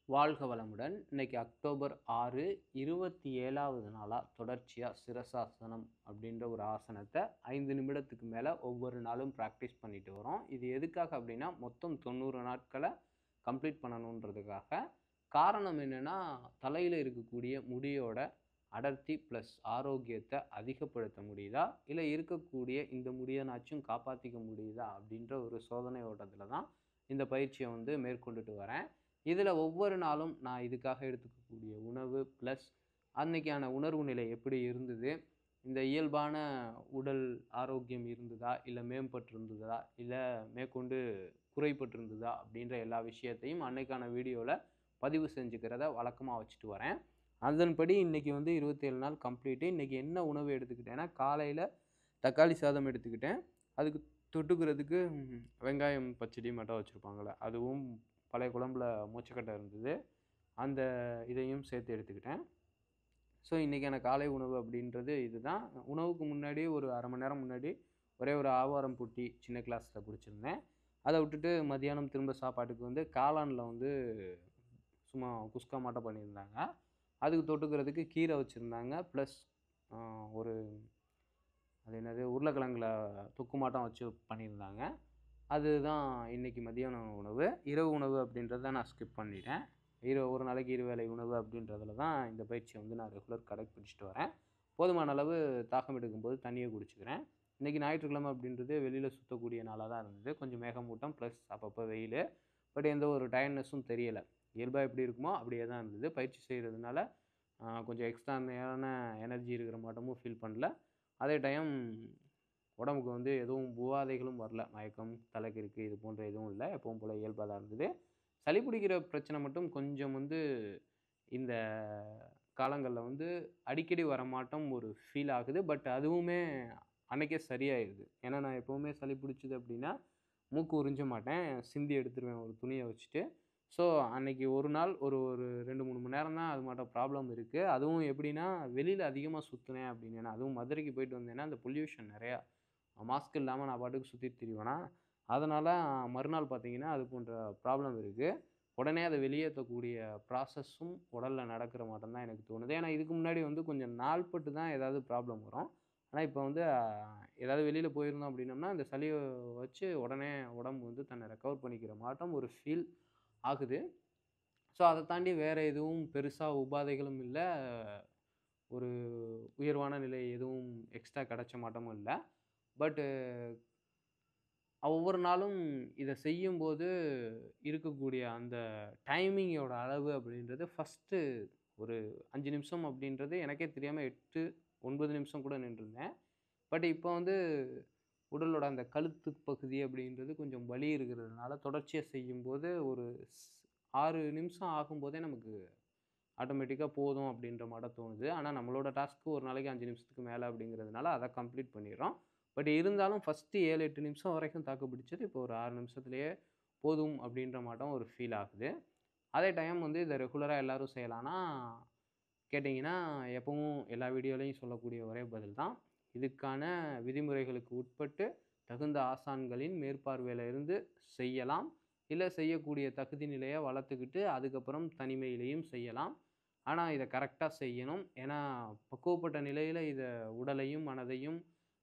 வாழ்க வளமுடன். இன்னைக்கு அக்டோபர் 6 27வது நாளா தொடர்ச்சியா சிரசாசனம் அப்படின்ற ஒரு ஆசனத்தை 5 நிமிடத்துக்கு மேல ஒவ்வொரு நாளும் பிராக்டிஸ் பண்ணிட்டு வரோம். இது எதுக்காக அப்படின்னா மொத்தம் 90 நாட்களை கம்ப்ளீட் பண்ணணுன்றதுக்காக. காரணம் என்னன்னா, தலையில இருக்கக்கூடிய முடியோட அடர்த்தி ப்ளஸ் ஆரோக்கியத்தை அதிகப்படுத்த முடியுதா, இல்லை இருக்கக்கூடிய இந்த முடியனாச்சும் காப்பாற்றிக்க முடியுதா அப்படின்ற ஒரு சோதனை ஓட்டத்தில் தான் இந்த பயிற்சியை மேற்கொண்டுட்டு வரேன். இதில் ஒவ்வொரு நாளும் நான் இதுக்காக எடுத்துக்கக்கூடிய உணவு ப்ளஸ் அன்னைக்கான உணர்வு நிலை எப்படி இருந்தது, இந்த இயல்பான உடல் ஆரோக்கியம் இருந்ததா, இல்லை மேம்பட்டிருந்ததா, இல்லை மேற்கொண்டு குறைபட்டிருந்ததா அப்படின்ற எல்லா விஷயத்தையும் அன்னைக்கான வீடியோவில் பதிவு செஞ்சுக்கிறத வழக்கமாக வச்சுட்டு வரேன். அதன்படி இன்றைக்கி 27 நாள் கம்ப்ளீட்டு. இன்றைக்கி என்ன உணவு எடுத்துக்கிட்டேன்னா, காலையில் தக்காளி சாதம் எடுத்துக்கிட்டேன். அதுக்கு தொட்டுக்கிறதுக்கு வெங்காயம் பச்சடி மட்டும் வச்சுருப்பாங்களே, அதுவும் பழைய குழம்புல மொச்சக்கட்டை இருந்தது, அந்த இதையும் சேர்த்து எடுத்துக்கிட்டேன். ஸோ இன்றைக்கான காலை உணவு அப்படின்றது இதுதான். உணவுக்கு முன்னாடி ஒரு அரை மணி நேரம் முன்னாடி ஒரே ஒரு ஆவாரம் பூட்டி சின்ன கிளாஸில் குடிச்சிருந்தேன். அதை விட்டுட்டு மத்தியானம் திரும்ப சாப்பாட்டுக்கு காளானில் சும்மா குஸ்கா மாட்டம் பண்ணியிருந்தாங்க. அதுக்கு தொட்டுக்கிறதுக்கு கீரை வச்சுருந்தாங்க. ப்ளஸ் ஒரு அது என்னது உருளைக்கிழங்குல தொக்கு மாட்டம் வச்சு பண்ணியிருந்தாங்க. அதுதான் இன்றைக்கி மதியான உணவு. இரவு உணவு அப்படின்றத நான் ஸ்கிப் பண்ணிட்டேன். ஒரு நாளைக்கு இருவேளை உணவு அப்படின்றதுல தான் இந்த பயிற்சியை நான் ரெகுலர் கடைப்பிடிச்சிட்டு வரேன். போதுமான அளவு தாகம் எடுக்கும்போது தண்ணியை குடிச்சிக்கிறேன். இன்றைக்கி ஞாயிற்றுக்கிழமை அப்படின்றது வெளியில் சுற்றக்கூடிய நாளாக தான் இருந்தது. கொஞ்சம் மேகமூட்டம் ப்ளஸ் அப்பப்போ வெயில். பட் எந்த ஒரு டயர்ட்னஸும் தெரியலை. இயல்பாக எப்படி இருக்குமோ அப்படியே தான் இருந்தது. பயிற்சி செய்கிறதுனால கொஞ்சம் எக்ஸ்ட்ரான எனர்ஜி இருக்கிற மாட்டமும் ஃபீல் பண்ணல. அதே டைம் உடம்புக்கு எதுவும் உபாதைகளும் வரல. மயக்கம், தலைக்கிருக்கு இது போன்ற எதுவும் இல்லை. எப்பவும் போல் இயல்பாக தான் இருந்தது. சளி பிடிக்கிற பிரச்சனை மட்டும் கொஞ்சம் இந்த காலங்களில் அடிக்கடி வரமாட்டோம் ஒரு ஃபீல் ஆகுது. பட் அதுவுமே அன்றைக்கே சரியாயிடுது. ஏன்னா நான் எப்போவுமே சளி பிடிச்சிது அப்படின்னா மூக்கு உறிஞ்ச மாட்டேன், சிந்தி எடுத்துருவேன் ஒரு துணியை வச்சுட்டு. ஸோ அன்றைக்கி ஒரு நாள் ஒரு 2-3 மணி நேரம் தான் அது மட்டும் ப்ராப்ளம் இருக்குது. அதுவும் எப்படின்னா, வெளியில் அதிகமாக சுற்றுனேன் அப்படின்னா, அதுவும் மதுரைக்கு போயிட்டு வந்தேன்னா அந்த பொல்யூஷன் நிறையா, மாஸ்க் இல்லாமல் நான் பாட்டுக்கு சுற்றிட்டு திரிவேனா, அதனால் மறுநாள் பார்த்தீங்கன்னா அது போன்ற ப்ராப்ளம் இருக்குது. உடனே அதை வெளியேற்றக்கூடிய ப்ராசஸும் உடலில் நடக்கிற மாட்டம் தான் எனக்கு தோணுது. ஏன்னா இதுக்கு முன்னாடி கொஞ்சம் நாள்பட்டு தான் ஏதாவது ப்ராப்ளம் வரும். ஆனால் இப்போ ஏதாவது வெளியில் போயிருந்தோம் அப்படின்னோம்னா அந்த சளியை வச்சு உடனே உடம்பு தன்னை ரெக்கவர் பண்ணிக்கிற மாட்டம் ஒரு ஃபீல் ஆகுது. ஸோ அதை தாண்டி வேறு எதுவும் பெருசாக உபாதைகளும் இல்லை, ஒரு உயர்வான நிலை எதுவும் எக்ஸ்ட்ரா கிடைச்ச மாட்டமும் இல்லை. பட்டு ஒவ்வொரு நாளும் இதை செய்யும்போது இருக்கக்கூடிய அந்த டைமிங்கோட அளவு அப்படின்றது ஃபஸ்ட்டு ஒரு 5 நிமிஷம் அப்படின்றது எனக்கே தெரியாமல் 8-9 நிமிஷம் கூட நின்றுருந்தேன். பட் இப்போ உடலோட அந்த கழுத்து பகுதி அப்படின்றது கொஞ்சம் வலி இருக்கிறதுனால தொடர்ச்சியாக செய்யும்போது ஒரு 6 நிமிஷம் ஆகும்போதே நமக்கு ஆட்டோமேட்டிக்காக போதும் அப்படின்ற மாட்ட தோணுது. ஆனால் நம்மளோட டாஸ்க்கு ஒரு நாளைக்கு 5 நிமிஷத்துக்கு மேலே அப்படிங்கிறதுனால அதை கம்ப்ளீட் பண்ணிடுறோம். பட் இருந்தாலும் ஃபஸ்ட்டு 7-8 நிமிஷம் வரைக்கும் தாக்கு பிடிச்சது இப்போ ஒரு 6 நிமிஷத்துலேயே போதும் அப்படின்ற மாட்டம் ஒரு ஃபீல் ஆகுது. அதே டைம் இதை ரெகுலராக எல்லோரும் செய்யலான்னா கேட்டிங்கன்னா, எப்பவும் எல்லா வீடியோலையும் சொல்லக்கூடிய ஒரே பதில் தான். இதுக்கான விதிமுறைகளுக்கு உட்பட்டு தகுந்த ஆசான்களின் மேற்பார்வையில் இருந்து செய்யலாம். இல்லை செய்யக்கூடிய தகுதி நிலையை வளர்த்துக்கிட்டு அதுக்கப்புறம் தனிமையிலையும் செய்யலாம். ஆனால் இதை கரெக்டாக செய்யணும். ஏன்னா பக்குவப்பட்ட நிலையில் இதை உடலையும் மனதையும்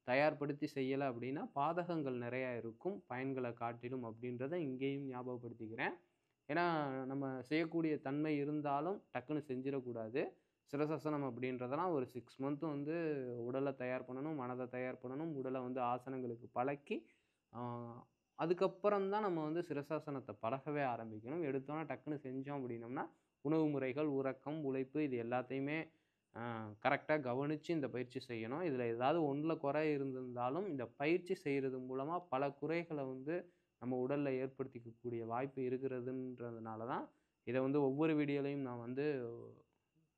தயார்படுத்தி செய்யலை அப்படின்னா பாதகங்கள் நிறையா இருக்கும் பயன்களை காட்டிலும் அப்படின்றத இங்கேயும் ஞாபகப்படுத்திக்கிறேன். ஏன்னா நம்ம செய்யக்கூடிய தன்மை இருந்தாலும் டக்குன்னு செஞ்சிடக்கூடாது. சிரசாசனம் அப்படின்றதெல்லாம் ஒரு 6 மந்த்தும் உடலை தயார் பண்ணணும், மனதை தயார் பண்ணணும், உடலை ஆசனங்களுக்கு பழக்கி அதுக்கப்புறம் தான் நம்ம சிரசாசனத்தை பழகவே ஆரம்பிக்கணும். எடுத்தோன்னே டக்குன்னு செஞ்சோம் அப்படின்னோம்னா உணவு முறைகள், உறக்கம், உழைப்பு இது எல்லாத்தையுமே கரெக்டாக கவனித்து இந்த பயிற்சி செய்யணும். இதில் ஏதாவது ஒன்றில் குறை இருந்திருந்தாலும் இந்த பயிற்சி செய்கிறது மூலமாக பல குறைகளை நம்ம உடலில் ஏற்படுத்திக்கக்கூடிய வாய்ப்பு இருக்கிறதுன்றதுனால தான் இதை ஒவ்வொரு வீடியோலையும் நான்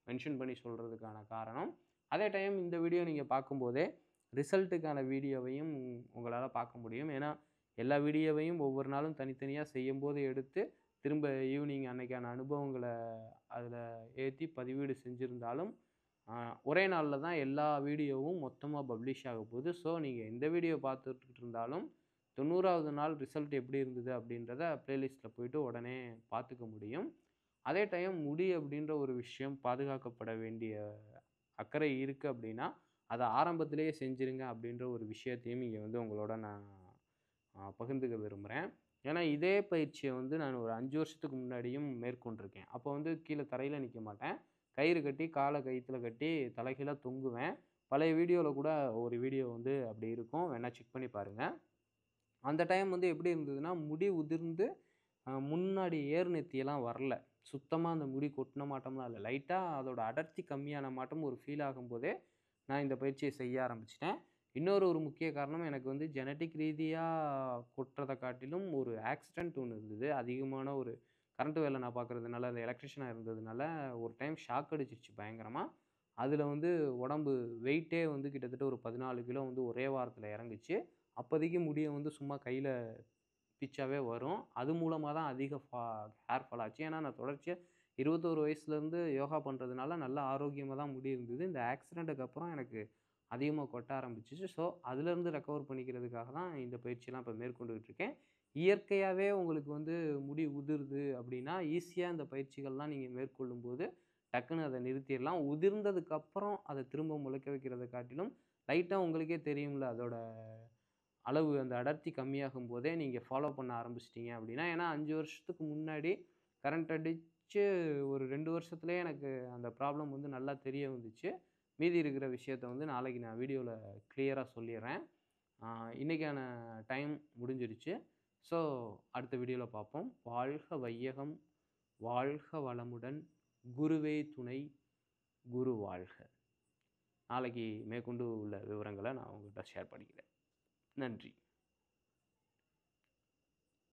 மென்ஷன் பண்ணி சொல்கிறதுக்கான காரணம். அதே டைம் இந்த வீடியோ நீங்கள் பார்க்கும்போதே ரிசல்ட்டுக்கான வீடியோவையும் உங்களால் பார்க்க முடியும். ஏன்னா எல்லா வீடியோவையும் ஒவ்வொரு நாளும் தனித்தனியாக செய்யும்போது எடுத்து திரும்ப ஈவினிங் அன்னைக்கான அனுபவங்களை அதில் ஏற்றி பதிவீடு செஞ்சுருந்தாலும் ஒரே நாளில் தான் எல்லா வீடியோவும் மொத்தமாக பப்ளிஷ் ஆக போகுது. ஸோ நீங்கள் எந்த வீடியோ பார்த்துட்டு இருந்தாலும் 90வது நாள் ரிசல்ட் எப்படி இருந்தது அப்படின்றத ப்ளேலிஸ்ட்டில் போய்ட்டு உடனே பார்த்துக்க முடியும். அதே டைம் முடி அப்படின்ற ஒரு விஷயம் பாதுகாக்கப்பட வேண்டிய அக்கறை இருக்கு அப்படின்னா, அத ஆரம்பத்திலேயே செஞ்சுருங்க அப்படின்ற ஒரு விஷயத்தையும் இங்க வந்து உங்களோட நான் பகிர்ந்துக்க விரும்புறேன். ஏன்னா, இதே பயிற்சிய வந்து நான் ஒரு 5 வருஷத்துக்கு முன்னாடியும் மேற்கொண்டிருக்கேன். அப்போ வந்து கீழ தரையில நிக்க மாட்டேன். கயிறு கட்டி, கால கயித்துல கட்டி தலைகீழா தொங்குவேன். பழைய வீடியோல கூட ஒரு வீடியோ வந்து அப்படி இருக்கும். வேணா செக் பண்ணி பாருங்க. அந்த டைம் வந்து எப்படி இருந்ததுன்னா, முடி உதிர்ந்து முன்னாடி ஏர் நெத்தியெல்லாம் வரல. சுத்தமா அந்த முடி கொட்டுன மாட்டம்லாம் இல்ல. லைட்டா அதோட அடர்த்தி கம்மியான மாட்டம் ஒரு ஃபீல் ஆகும்போதே, நான் இந்த பயிற்சிய செய்ய ஆரம்பிச்சுட்டேன். இன்னொரு முக்கிய காரணம் எனக்கு வந்து ஜெனடிக் ரீதியா கொட்டுறத காட்டிலும் ஒரு ஆக்சிடென்ட் ஒண்ணு இருந்தது. அதிகமான ஒரு கரண்ட் வேல நான் பார்க்குறதுனால, அந்த எலக்ட்ரிஷியனா இருந்ததுனால, ஒரு டைம் ஷாக் அடிச்சிருச்சு பயங்கரமா. அதுல வந்து உடம்பு வெயிட்டே வந்து கிட்டத்தட்ட ஒரு 14 கிலோ வந்து ஒரே வாரத்துல இறங்குச்சு. அப்போதைக்கு முடிய வந்து சும்மா கையில பிச்சாவே வரும். அது மூலமா தான் அதிக ஹேர் ஃபால் ஆச்சு. ஏன்னா, நான் தொடர்ச்சியா 21 வயசுலேருந்து யோகா பண்றதுனால நல்ல ஆரோக்கியமா தான் முடி இருந்தது. இந்த ஆக்சிடென்ட்டுக்கு அப்புறம் எனக்கு அதிகமா கொட்ட ஆரம்பிச்சுச்சு. ஸோ, அதுலேருந்து ரெக்கவர் பண்ணிக்கிறதுக்காக தான் இந்த பயிற்சியெல்லாம் இப்ப மேற்கொண்டுகிட்டு இருக்கேன். இயற்கையாவே உங்களுக்கு வந்து முடி உதிருது அப்படின்னா, ஈஸியா இந்த பயிற்சிகள்லாம் நீங்க மேற்கொள்ளும்போது, டக்குனு அத நிறுத்திறலாம். உதிர்ந்ததுக்கு அப்புறம் அத திரும்ப முளைக்க வைக்கிறத காட்டிலும், லைட்டா உங்களுக்கே தெரியும்ல அதோட அளவு அந்த அடர்த்தி கம்மியாகும்போதே நீங்க ஃபாலோ பண்ண ஆரம்பிச்சிட்டீங்க அப்படின்னா, ஏன்னா 5 வருஷத்துக்கு முன்னாடி கரண்ட் அடிச்சு ஒரு 2 வருஷத்துலயே எனக்கு அந்த ப்ராப்ளம் வந்து நல்லா தெரிய வந்துச்சு. மீதி இருக்கிற விஷயத்த வந்து நாளைக்கு நான் வீடியோல கிளியரா சொல்லிர்றேன். ஆ இன்னைக்கான டைம் முடிஞ்சிருச்சு. ஸோ அடுத்த வீடியோல பார்ப்போம். வாழ்க வையகம், வாழ்க வளமுடன், குருவே துணை, குரு வாழ்க. நாளைக்கு மேற்கொண்டு உள்ள விவரங்கள நான் உங்ககிட்ட ஷேர் பண்ணிக்கிறேன். நன்றி.